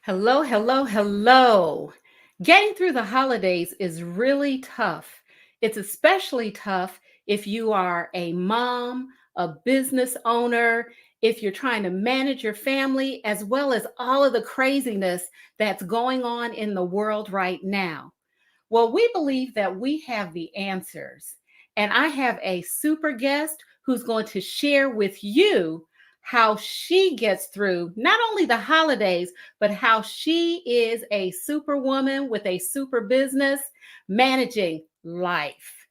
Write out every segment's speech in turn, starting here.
Hello, hello, hello. Getting through the holidays is really tough. It's especially tough if you are a mom, a business owner, if you're trying to manage your family, as well as all of the craziness that's going on in the world right now. Well, we believe that we have the answers. And I have a super guest who's going to share with you how she gets through not only the holidays, but how she is a superwoman with a super business managing life.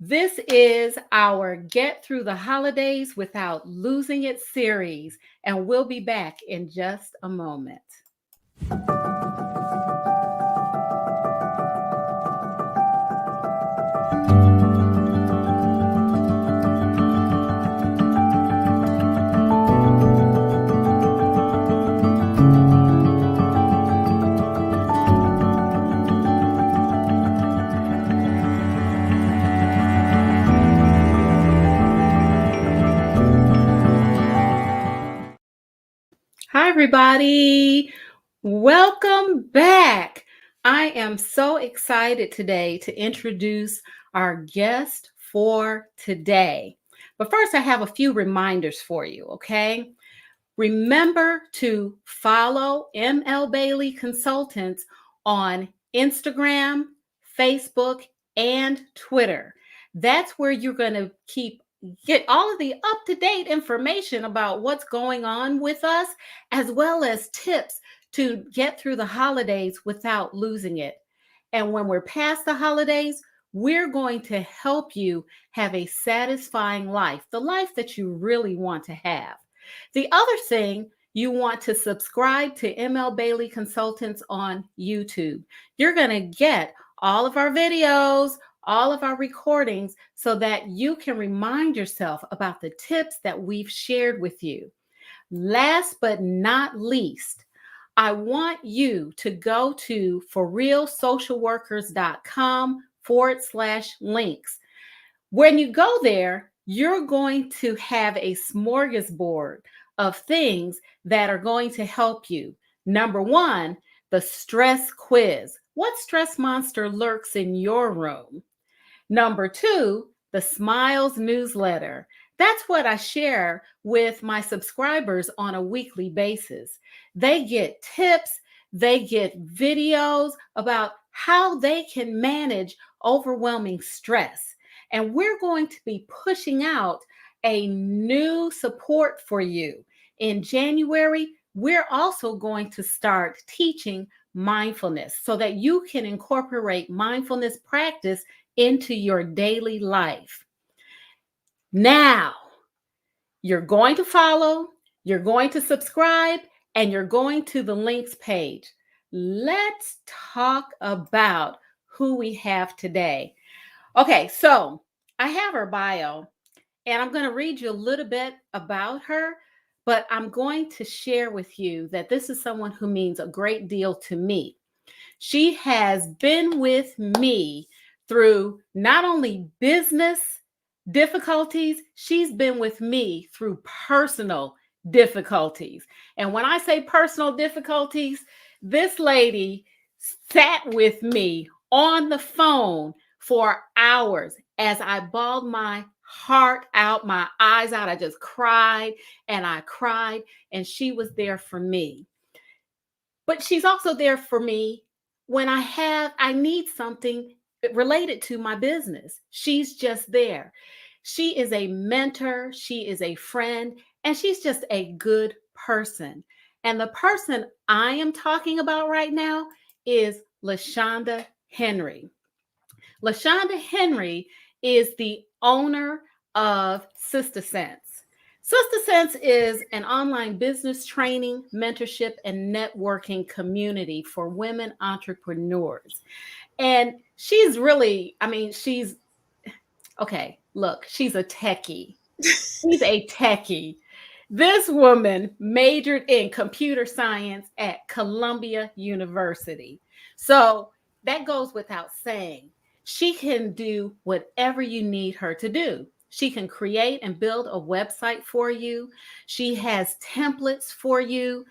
This is our Get Through the Holidays Without Losing It series, and we'll be back in just a moment. Hi, everybody. Welcome back. I am so excited today to introduce our guest for today. But first, I have a few reminders for you, okay? Remember to follow ML Bailey Consultants on Instagram, Facebook, and Twitter. That's where you're going to get all of the up-to-date information about what's going on with us, as well as tips to get through the holidays without losing it. And when we're past the holidays, we're going to help you have a satisfying life, the life that you really want to have. The other thing, you want to subscribe to ML Bailey Consultants on YouTube. You're going to get all of our videos, all of our recordings, so that you can remind yourself about the tips that we've shared with you. Last but not least, I want you to go to forrealsocialworkers.com/links. When you go there, you're going to have a smorgasbord of things that are going to help you. Number one, the stress quiz. What stress monster lurks in your room? Number two, the Smiles newsletter. That's what I share with my subscribers on a weekly basis. They get tips, they get videos about how they can manage overwhelming stress. And we're going to be pushing out a new support for you. In January, we're also going to start teaching mindfulness so that you can incorporate mindfulness practice into your daily life. Now, you're going to follow, you're going to subscribe, and you're going to the links page. Let's talk about who we have today. Okay, so I have her bio, and I'm going to read you a little bit about her, but I'm going to share with you that this is someone who means a great deal to me. She has been with me through not only business difficulties, she's been with me through personal difficulties. And when I say personal difficulties, this lady sat with me on the phone for hours as I bawled my heart out, my eyes out. I just cried and I cried, and she was there for me. But she's also there for me when I need something related to my business. She's just there. She is a mentor, she is a friend, and she's just a good person. And the person I am talking about right now is LaShanda Henry. LaShanda Henry is the owner of Sister Sense. Sister Sense is an online business training, mentorship, and networking community for women entrepreneurs. And she's really, okay, look, she's a techie. She's a techie. This woman majored in computer science at Columbia University. So that goes without saying. She can do whatever you need her to do. She can create and build a website for you. She has templates for you.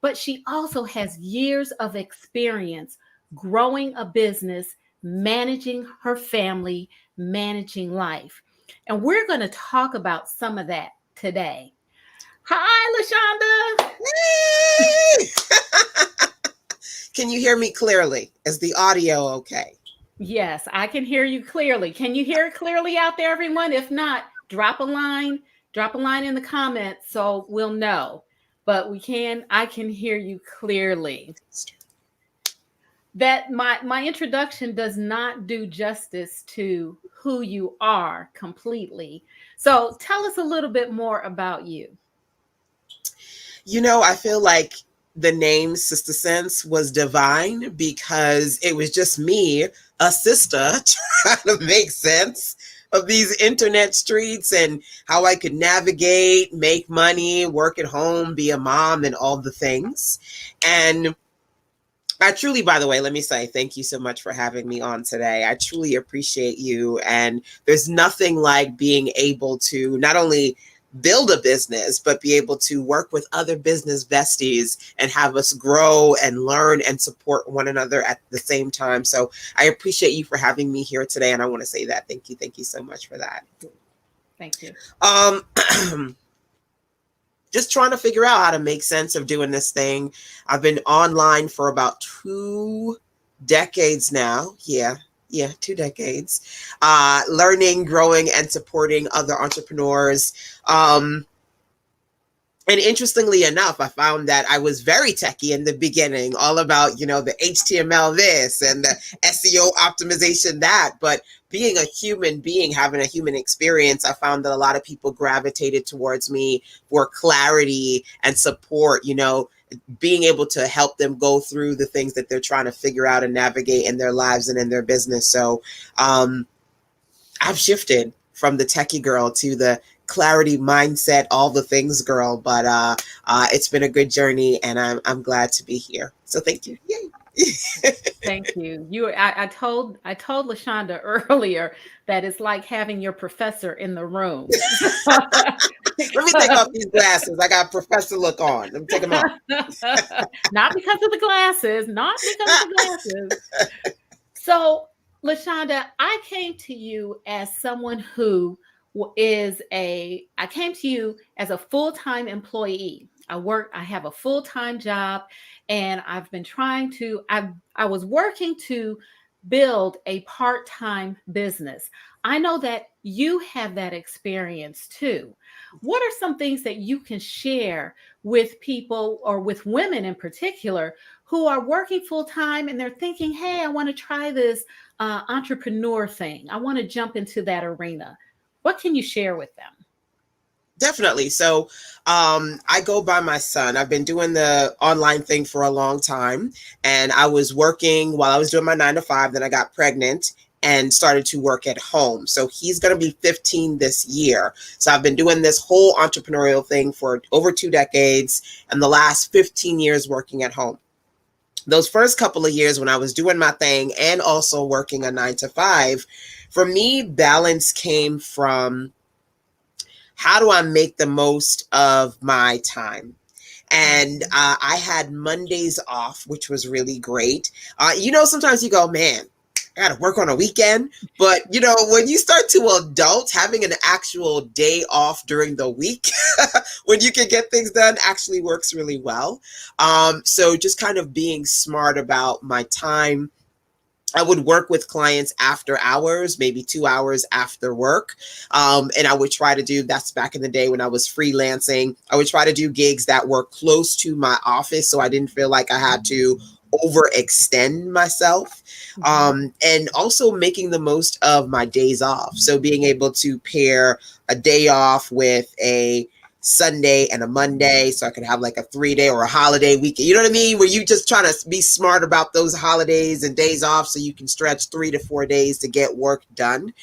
but she also has years of experience growing a business, managing her family, managing life. And we're going to talk about some of that today. Hi, LaShanda. Yay! Can you hear me clearly? Is the audio okay? Yes, I can hear you clearly. Can you hear it clearly out there, everyone? If not, drop a line in the comments so we'll know. But I can hear you clearly. That my introduction does not do justice to who you are completely. So tell us a little bit more about you. I feel like the name Sister Sense was divine because it was just me, a sister, trying to make sense of these internet streets and how I could navigate, make money, work at home, be a mom, and all the things. And I truly, by the way, let me say thank you so much for having me on today. I truly appreciate you. And there's nothing like being able to not only build a business, but be able to work with other business besties and have us grow and learn and support one another at the same time. So I appreciate you for having me here today. And I want to say that. Thank you. Thank you so much for that. Thank you. Just trying to figure out how to make sense of doing this thing. I've been online for about 2 decades now. Yeah, 2 decades. Learning, growing, and supporting other entrepreneurs. And interestingly enough, I found that I was very techie in the beginning, all about, the HTML this and the SEO optimization that. But being a human being, having a human experience, I found that a lot of people gravitated towards me for clarity and support, being able to help them go through the things that they're trying to figure out and navigate in their lives and in their business. So I've shifted from the techie girl to the clarity mindset, all the things girl, but it's been a good journey and I'm glad to be here. So thank you. Yay. Thank you. I told LaShanda earlier that it's like having your professor in the room. Let me take off these glasses. I got professor look on. Let me take them off. Not because of the glasses, not because of the glasses. So, LaShanda, I came to you as someone who I came to you as a full-time employee. I have a full-time job, and I was working to build a part-time business. I know that you have that experience too. What are some things that you can share with people, or with women in particular, who are working full time and they're thinking, hey, I want to try this entrepreneur thing. I want to jump into that arena. What can you share with them? Definitely. So I go by my son. I've been doing the online thing for a long time. And I was working while I was doing my 9 to 5. Then I got pregnant and started to work at home. So he's going to be 15 this year. So I've been doing this whole entrepreneurial thing for over 2 decades and the last 15 years working at home. Those first couple of years when I was doing my thing and also working a 9 to 5, for me, balance came from how do I make the most of my time? And I had Mondays off, which was really great. Sometimes you go, man, I got to work on a weekend. But, when you start to adult, having an actual day off during the week when you can get things done actually works really well. So just kind of being smart about my time. I would work with clients after hours, maybe 2 hours after work. And I would try to do, that's back in the day when I was freelancing, I would try to do gigs that were close to my office so I didn't feel like I had to overextend myself. And also making the most of my days off. So being able to pair a day off with a Sunday and a Monday, so I could have like a 3-day or a holiday weekend. You know what I mean? Where you just trying to be smart about those holidays and days off so you can stretch 3 to 4 days to get work done.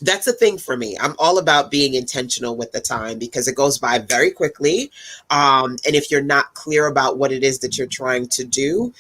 That's a thing for me. I'm all about being intentional with the time because it goes by very quickly. And if you're not clear about what it is that you're trying to do,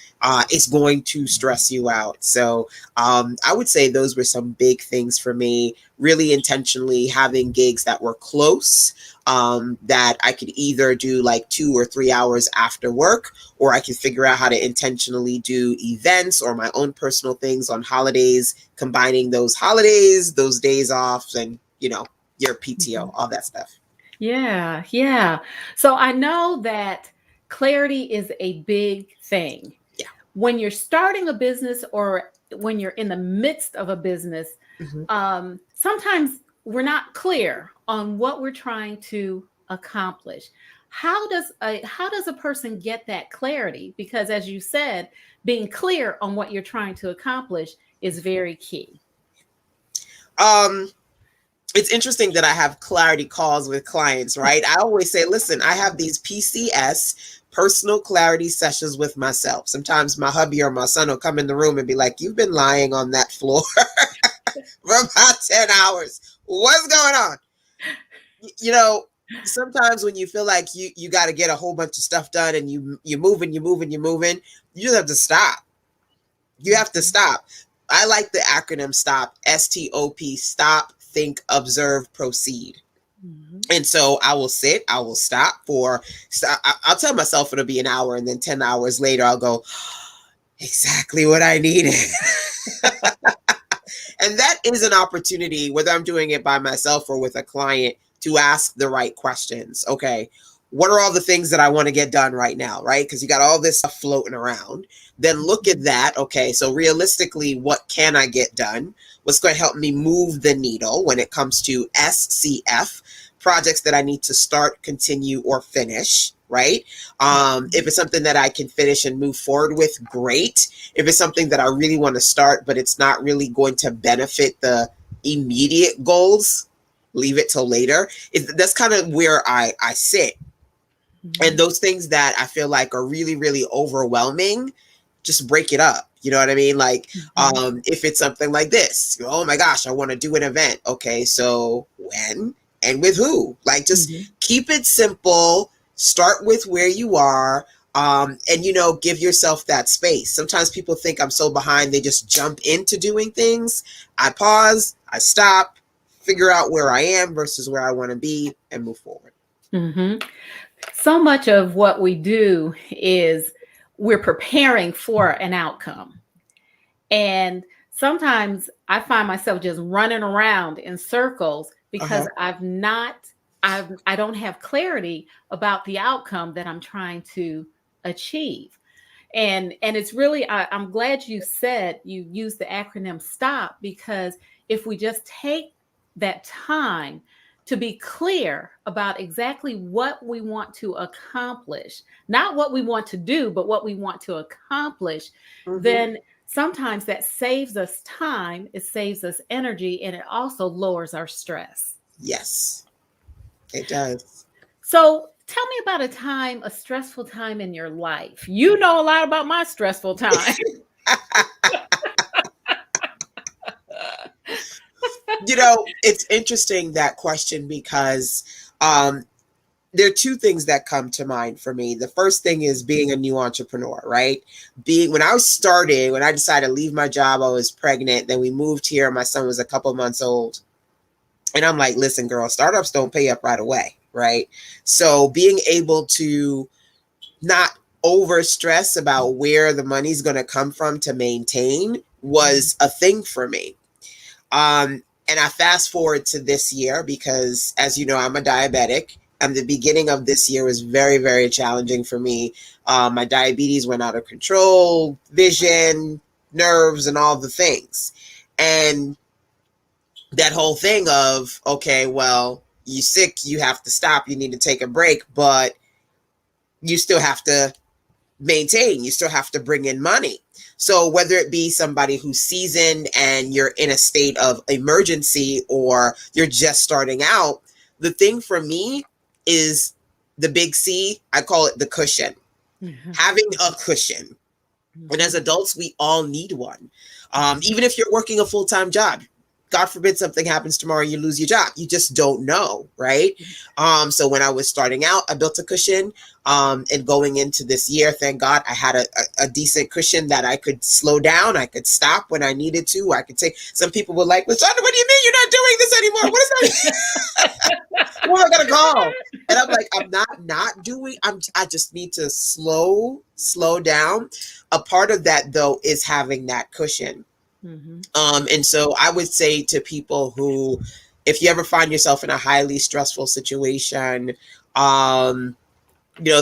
it's going to stress you out. So I would say those were some big things for me, really intentionally having gigs that were close that I could either do like 2 or 3 hours after work, or I can figure out how to intentionally do events or my own personal things on holidays, combining those holidays, those days off, and, your PTO, all that stuff. Yeah, yeah. So I know that clarity is a big thing. Yeah. When you're starting a business or when you're in the midst of a business, Mm-hmm. sometimes we're not clear on what we're trying to accomplish. How does a person get that clarity? Because as you said, being clear on what you're trying to accomplish is very key. Um, it's interesting that I have clarity calls with clients, right? I always say, listen, I have these PCS, personal clarity sessions with myself. Sometimes my hubby or my son will come in the room and be like, you've been lying on that floor for about 10 hours. What's going on? You know, sometimes when you feel like you got to get a whole bunch of stuff done and you're moving, you just have to stop. You have to stop. I like the acronym STOP, STOP, stop, think, observe, proceed. Mhm. And so I will sit, I will stop for, I'll tell myself it'll be an hour, and then 10 hours later, I'll go, exactly what I needed. And that is an opportunity, whether I'm doing it by myself or with a client, to ask the right questions. Okay, what are all the things that I want to get done right now, right? Because you got all this stuff floating around. Then look at that. Okay, so realistically, what can I get done? What's going to help me move the needle when it comes to SCF, projects that I need to start, continue, or finish, right? If it's something that I can finish and move forward with, great. If it's something that I really want to start, but it's not really going to benefit the immediate goals, leave it till later. That's kind of where I sit. And those things that I feel like are really, really overwhelming, just break it up. You know what I mean? Like, Mhm. if it's something like this, oh my gosh, I want to do an event. Okay, so when and with who? Like, just Mhm. keep it simple. Start with where you are, and give yourself that space. Sometimes people think I'm so behind, they just jump into doing things. I pause, I stop, figure out where I am versus where I want to be, and move forward. Mhm. So much of what we do is we're preparing for an outcome. And sometimes I find myself just running around in circles because Uh-huh. I don't have clarity about the outcome that I'm trying to achieve. And it's really I'm glad you said you use the acronym STOP, because if we just take that time to be clear about exactly what we want to accomplish, not what we want to do, but what we want to accomplish, Mm-hmm. then sometimes that saves us time, it saves us energy, and it also lowers our stress. Yes, it does. So tell me about a stressful time in your life. You know a lot about my stressful time. It's interesting, that question, because um, there are two things that come to mind for me. The first thing is being a new entrepreneur, right? When I decided to leave my job, I was pregnant. Then we moved here. My son was a couple months old. And I'm like, listen, girl, startups don't pay up right away, right? So being able to not over stress about where the money's going to come from to maintain was a thing for me. And I fast forward to this year because, as you know, I'm a diabetic. And the beginning of this year was very, very challenging for me. My diabetes went out of control, vision, nerves, and all the things. And that whole thing of, okay, well, you sick, you have to stop, you need to take a break, but you still have to maintain, you still have to bring in money. So whether it be somebody who's seasoned and you're in a state of emergency, or you're just starting out, the thing for me is the big C. I call it the cushion. Mhm. Having a cushion. And as Mhm. adults, we all need one. Even if you're working a full-time job, God forbid something happens tomorrow, you lose your job. You just don't know, right? So when I was starting out, I built a cushion. And going into this year, thank God, I had a decent cushion that I could slow down. I could stop when I needed to. I could take. Some people were like, "LaShanda, what do you mean you're not doing this anymore? What does that mean? Who am I gonna call?" And I'm like, I'm not doing. I just need to slow down. A part of that though is having that cushion. Mm-hmm. And so I would say to people who, if you ever find yourself in a highly stressful situation,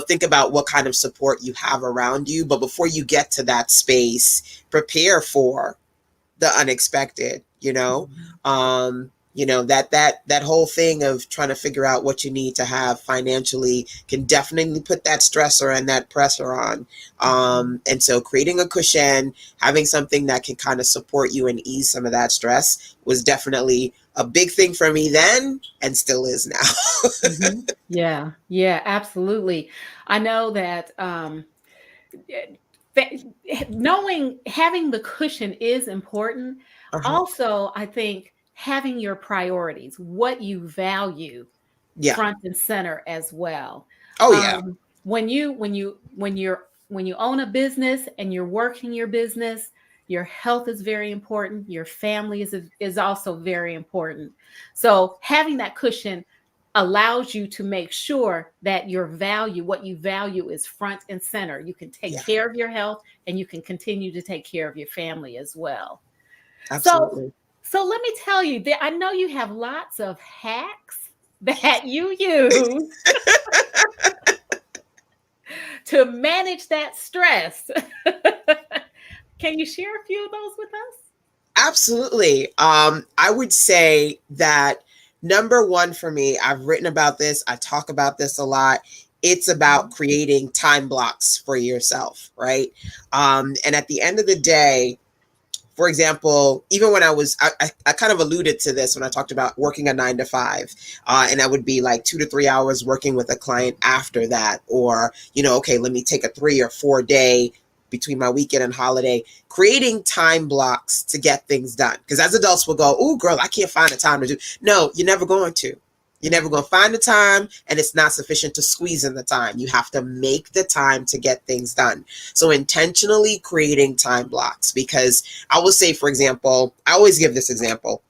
think about what kind of support you have around you. But before you get to that space, prepare for the unexpected, that whole thing of trying to figure out what you need to have financially can definitely put that stressor and that pressure on. And so creating a cushion, having something that can kind of support you and ease some of that stress was definitely a big thing for me then and still is now. Mm-hmm. Yeah, absolutely. I know that having the cushion is important. Uh-huh. Also, I think having your priorities, what you value, Yeah. front and center as well. Oh yeah. When you own a business and you're working your business, your health is very important. Your family is also very important. So having that cushion allows you to make sure that what you value is front and center. You can take Yeah. care of your health and you can continue to take care of your family as well. So, Absolutely. so let me tell you that I know you have lots of hacks that you use to manage that stress. Can you share a few of those with us? Absolutely. I would say that number one for me, I've written about this, I talk about this a lot. It's about creating time blocks for yourself, right? And at the end of the day, for example, even when I kind of alluded to this when I talked about working a 9 to 5, and I would be like 2 to 3 hours working with a client after that, or, okay, let me take a 3 or 4 day between my weekend and holiday, creating time blocks to get things done. Because as adults, we'll go, "Oh, girl, I can't find the time to do." No, you're never going to. You're never going to find the time, and it's not sufficient to squeeze in the time. You have to make the time to get things done. So intentionally creating time blocks, because I will say, for example, I always give this example.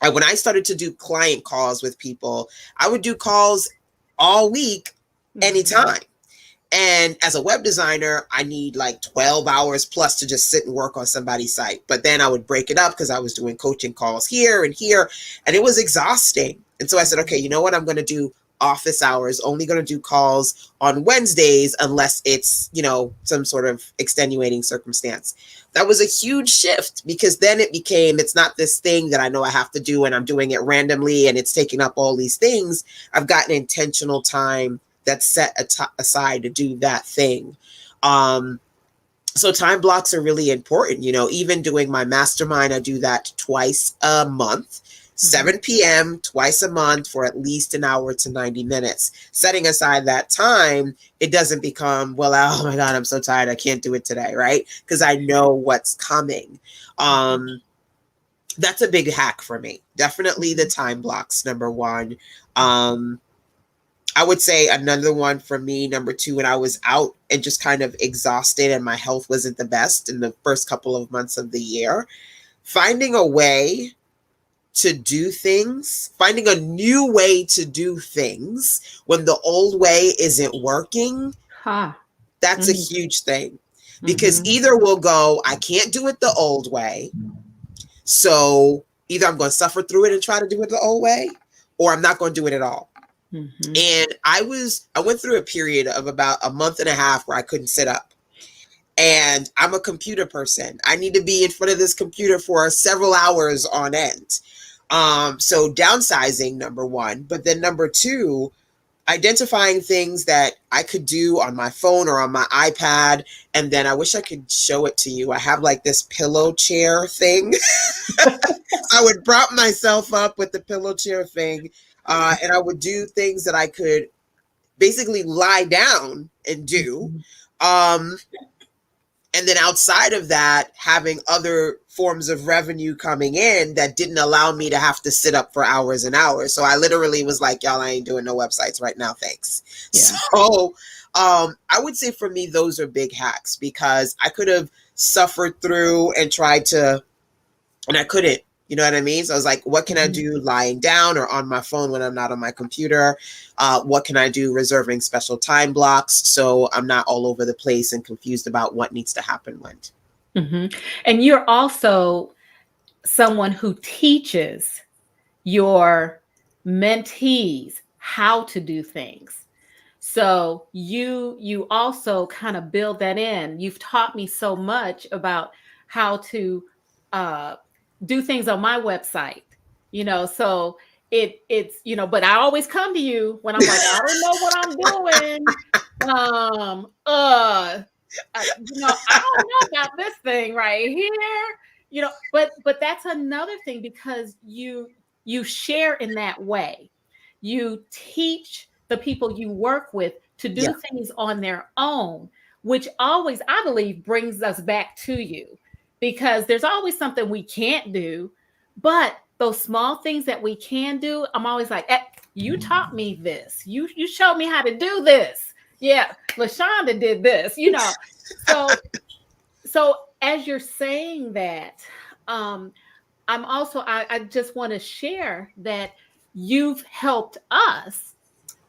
When I started to do client calls with people, I would do calls all week, anytime. And as a web designer, I need like 12 hours plus to just sit and work on somebody's site. But then I would break it up because I was doing coaching calls here and here, and it was exhausting. And so I said, okay, you know what? I'm going to do office hours, only going to do calls on Wednesdays unless it's, some sort of extenuating circumstance. That was a huge shift, because then it's not this thing that I know I have to do and I'm doing it randomly and it's taking up all these things. I've got an intentional time that's set aside to do that thing. So time blocks are really important. Even doing my mastermind, I do that twice a month, 7 p.m. twice a month for at least an hour to 90 minutes. Setting aside that time, it doesn't become, well, oh my God, I'm so tired, I can't do it today, right? Because I know what's coming. That's a big hack for me. Definitely the time blocks, number one. I would say another one for me, number two, when I was out and just kind of exhausted and my health wasn't the best in the first couple of months of the year, finding a way to do things, finding a new way to do things when the old way isn't working, that's a huge thing. Because either we'll go, I can't do it the old way, so either I'm going to suffer through it and try to do it the old way, or I'm not going to do it at all. And I went through a period of about a month and a half where I couldn't sit up. And I'm a computer person. I need to be in front of this computer for several hours on end. So downsizing, number one. But then number two, identifying things that I could do on my phone or on my iPad. And then I wish I could show it to you. I have like this pillow chair thing. I would prop myself up with the pillow chair thing. And I would do things that I could basically lie down and do. And then outside of that, having other forms of revenue coming in that didn't allow me to have to sit up for hours and hours. So I literally was like, y'all, I ain't doing no websites right now. Thanks. Yeah. So I would say for me, those are big hacks, because I could have suffered through and tried to, and I couldn't. You know what I mean? So I was like, what can I do lying down or on my phone when I'm not on my computer? What can I do reserving special time blocks so I'm not all over the place and confused about what needs to happen when? And you're also someone who teaches your mentees how to do things. So you also kind of build that in. You've taught me so much about how to uh, do things on my website. So it's but I always come to you when I'm like, I don't know what I'm doing. Um, uh, I don't know about this thing right here. But that's another thing, because you share in that way. You teach the people you work with to Yeah, do things on their own, which always, I believe, brings us back to you, because there's always something we can't do. But those small things that we can do, I'm always like, you taught me this. You showed me how to do this. Yeah, LaShanda did this. So as you're saying that, um, I just want to share that you've helped us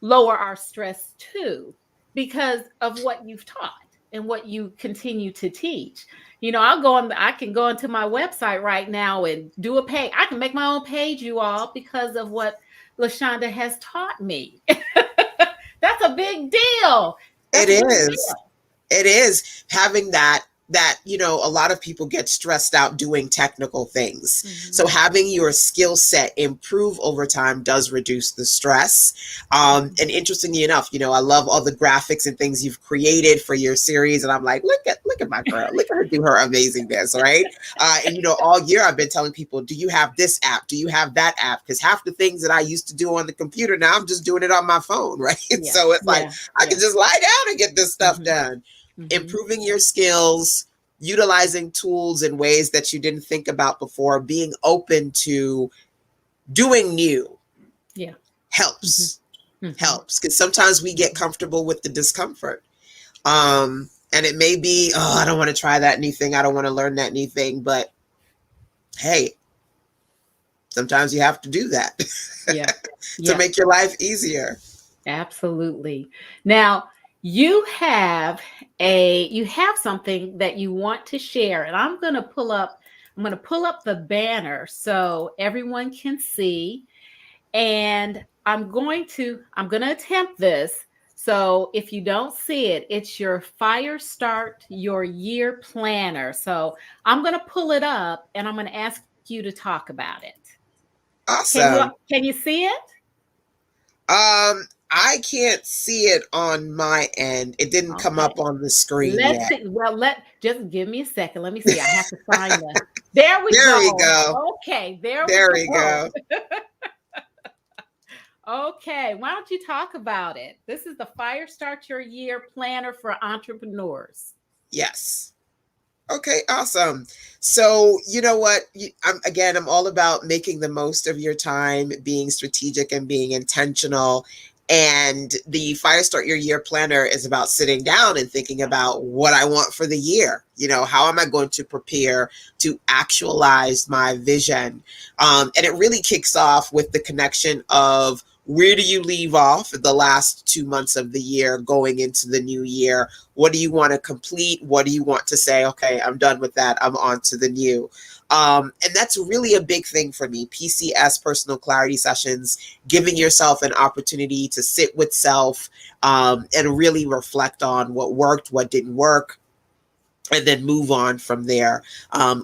lower our stress too, because of what you've taught and what you continue to teach. I can go into my website right now and do a page. I can make my own page, you all, because of what LaShanda has taught me. That's a big deal. it That's a big is. deal. It is having that a lot of people get stressed out doing technical things. So Mhm. having your skill set improve over time does reduce the stress. And interestingly enough, I love all the graphics and things you've created for your series, and I'm like, look at my girl, look at her do her amazingness, right? And all year I've been telling people, do you have this app, do you have that app? Because half the things that I used to do on the computer, now I'm just doing it on my phone, right? Yeah, So it's like yeah, I can yeah. just lie down and get this stuff Mhm, done. mhm. Improving your skills, utilizing tools in ways that you didn't think about before, being open to doing new Yeah. Mhm, helps. mhm. Helps, because sometimes we get comfortable with the discomfort. And it may be, oh, I don't want to try that new thing. I don't want to learn that new thing. But hey, sometimes you have to do that Yeah. to Yeah. make your life easier. Absolutely. Now, you have something that you want to share, and I'm going to pull up the banner so everyone can see, and I'm going to attempt this. So if you don't see it, it's your Fire Start Your Year Planner. So I'm going to pull it up and I'm going to ask you to talk about it. Awesome. Can you see it? I can't see it on my end. It didn't come Okay. up on the screen Let's yet. see. Well, just give me a second. Let me see. I have to find the. There we There we go. go. Okay, there we There we go. go. Okay, why don't you talk about it? This is the Fire Start Your Year Planner for entrepreneurs. Yes. Okay, awesome. So, you know what? I'm all about making the most of your time, being strategic and being intentional. And the Fire Start Your Year Planner is about sitting down and thinking about what I want for the year. How am I going to prepare to actualize my vision? And it really kicks off with the connection of, where do you leave off the last 2 months of the year going into the new year? What do you want to complete? What do you want to say, okay, I'm done with that, I'm on to the new? And that's really a big thing for me. PCS, personal clarity sessions, giving yourself an opportunity to sit with self, and really reflect on what worked, what didn't work, and then move on from there.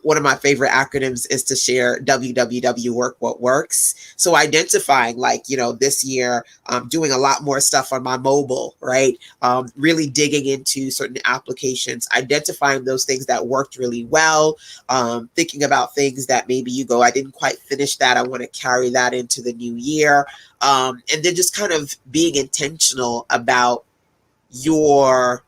One of my favorite acronyms is to share WWW, work what works. So identifying, like, this year, doing a lot more stuff on my mobile, right? Really digging into certain applications, identifying those things that worked really well, thinking about things that maybe you go, I didn't quite finish that, I want to carry that into the new year. And then just kind of being intentional about your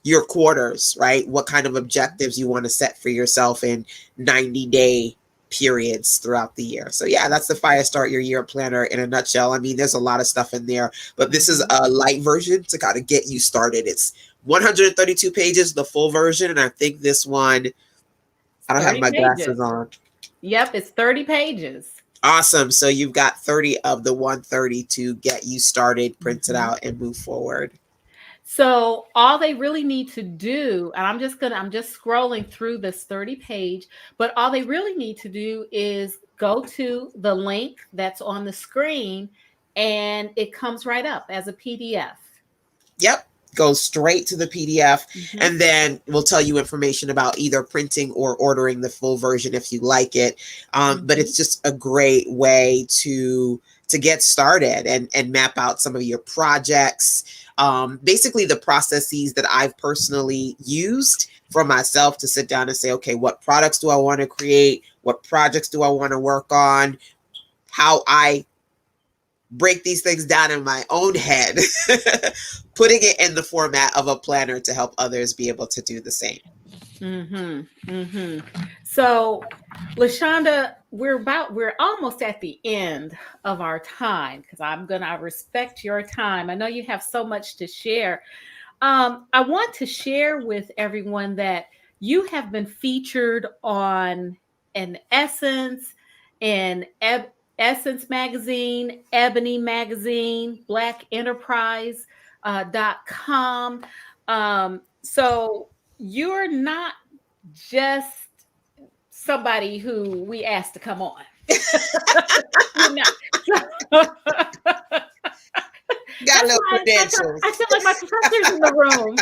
your quarters, right? What kind of objectives you want to set for yourself in 90-day periods throughout the year. So yeah, that's the Fire Start Your Year Planner in a nutshell. I mean, there's a lot of stuff in there, but this is a light version to kind of get you started. It's 132 pages, the full version, and I think this one, I don't have 30 my glasses pages. on. Yep, it's 30 pages. Awesome. So you've got 30 of the 130 to get you started, print it Mhm. out, and move forward. So all they really need to do, and I'm just scrolling through this 30 page, but all they really need to do is go to the link that's on the screen and it comes right up as a PDF. Yep. Go straight to the PDF, Mhm. and then we'll tell you information about either printing or ordering the full version if you like it. But Mhm. it's just a great way to get started and map out some of your projects. Basically, the processes that I've personally used for myself to sit down and say, okay, what products do I want to create? What projects do I want to work on? How I break these things down in my own head, putting it in the format of a planner to help others be able to do the same. Mhm. Mhm. So, LaShanda, we're almost at the end of our time because I respect your time. I know you have so much to share. I want to share with everyone that you have been featured on an Essence, in Essence magazine, Ebony magazine, Black Enterprise .com. So you're not just somebody who we asked to come on. You're not. Got a That's little why credentials. I feel like my professor's in the room.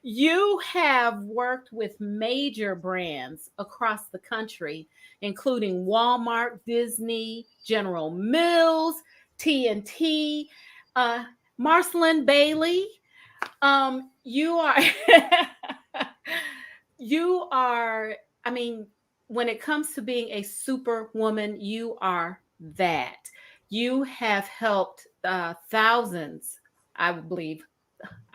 You have worked with major brands across the country, including Walmart, Disney, General Mills, TNT, uh, Marcelin Bailey. You are, you are, I mean, when it comes to being a superwoman, you are that. You have helped thousands, I believe,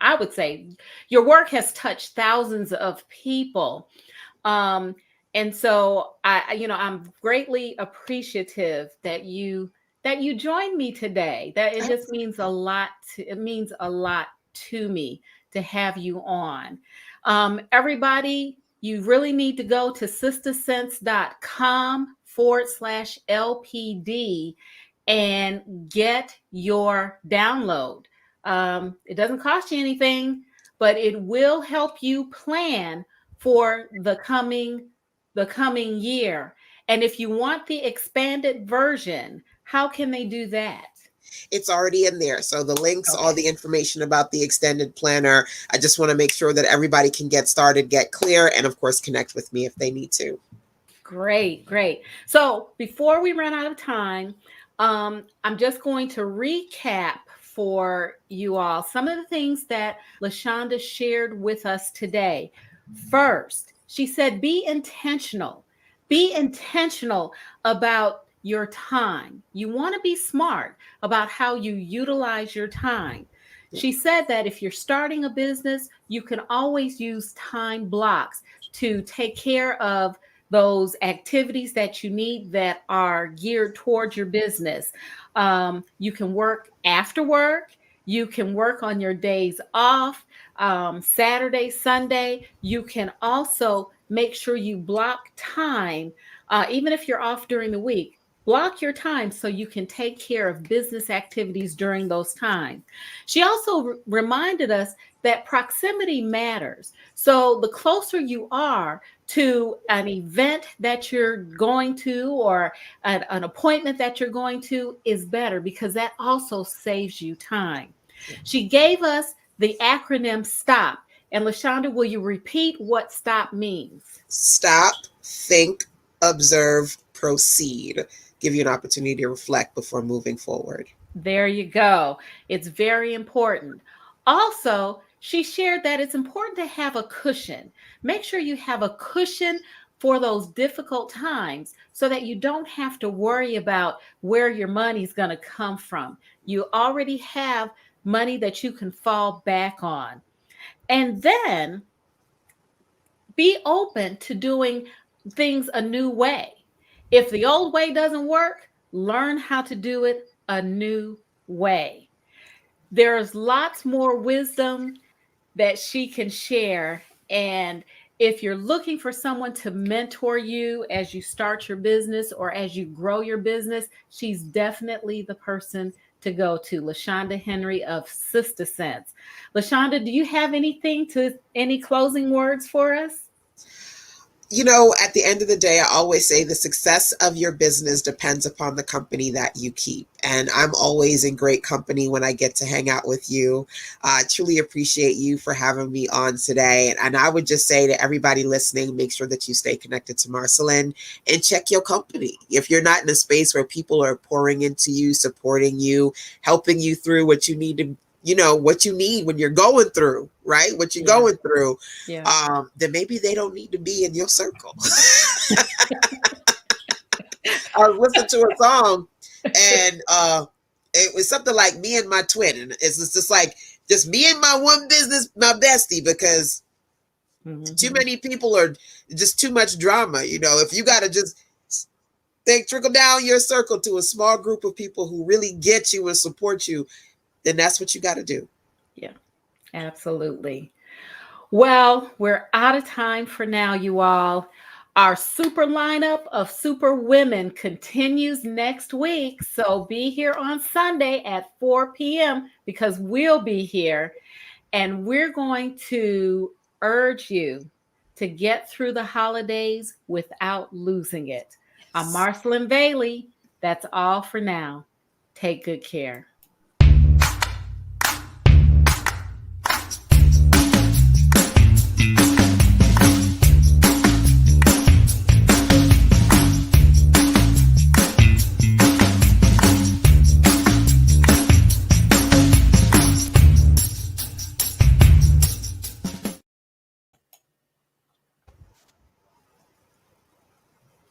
I would say your work has touched thousands of people. Um, and so I'm greatly appreciative that you joined me today. That it just means a lot it means a lot to me to have you on. Everybody, you really need to go to sistersense.com/LPD and get your download. It doesn't cost you anything, but it will help you plan for the coming year. And if you want the expanded version, how can they do that? It's already in there. So the links, all Okay. the information about the extended planner. I just want to make sure that everybody can get started, get clear, and of course, connect with me if they need to. Great, great. So before we run out of time, I'm just going to recap for you all some of the things that LaShanda shared with us today. First, she said, be intentional. Be intentional about your time. You want to be smart about how you utilize your time. She said that if you're starting a business, you can always use time blocks to take care of those activities that you need that are geared towards your business. You can work after work. You can work on your days off, Saturday, Sunday. You can also make sure you block time, even if you're off during the week. Block your time so you can take care of business activities during those times. She also reminded us that proximity matters. So the closer you are to an event that you're going to or an appointment that you're going to is better because that also saves you time. She gave us the acronym STOP. And LaShanda, will you repeat what STOP means? Stop, think, observe, proceed. Give you an opportunity to reflect before moving forward. There you go. It's very important. Also, she shared that it's important to have a cushion. Make sure you have a cushion for those difficult times so that you don't have to worry about where your money's going to come from. You already have money that you can fall back on. And then be open to doing things a new way. If the old way doesn't work, learn how to do it a new way. There's lots more wisdom that she can share. And if you're looking for someone to mentor you as you start your business or as you grow your business, she's definitely the person to go to. LaShanda Henry of Sister Sense. LaShanda, do you have any closing words for us? At the end of the day, I always say the success of your business depends upon the company that you keep. And I'm always in great company when I get to hang out with you. I truly appreciate you for having me on today. And I would just say to everybody listening, make sure that you stay connected to Marceline and check your company. If you're not in a space where people are pouring into you, supporting you, helping you through what you need to, what you need when you're going through, right? What you're Yeah. going through, Yeah. then maybe they don't need to be in your circle. I was listening to a song, and it was something like "Me and My Twin," and it's just like just me and my one business, my bestie, because too many people are just too much drama. If you got to just trickle down your circle to a small group of people who really get you and support you, then that's what you got to do. Yeah, absolutely. Well, we're out of time for now, you all. Our super lineup of super women continues next week. So be here on Sunday at 4 p.m. because we'll be here and we're going to urge you to get through the holidays without losing it. I'm Yes. Marceline Bailey. That's all for now. Take good care.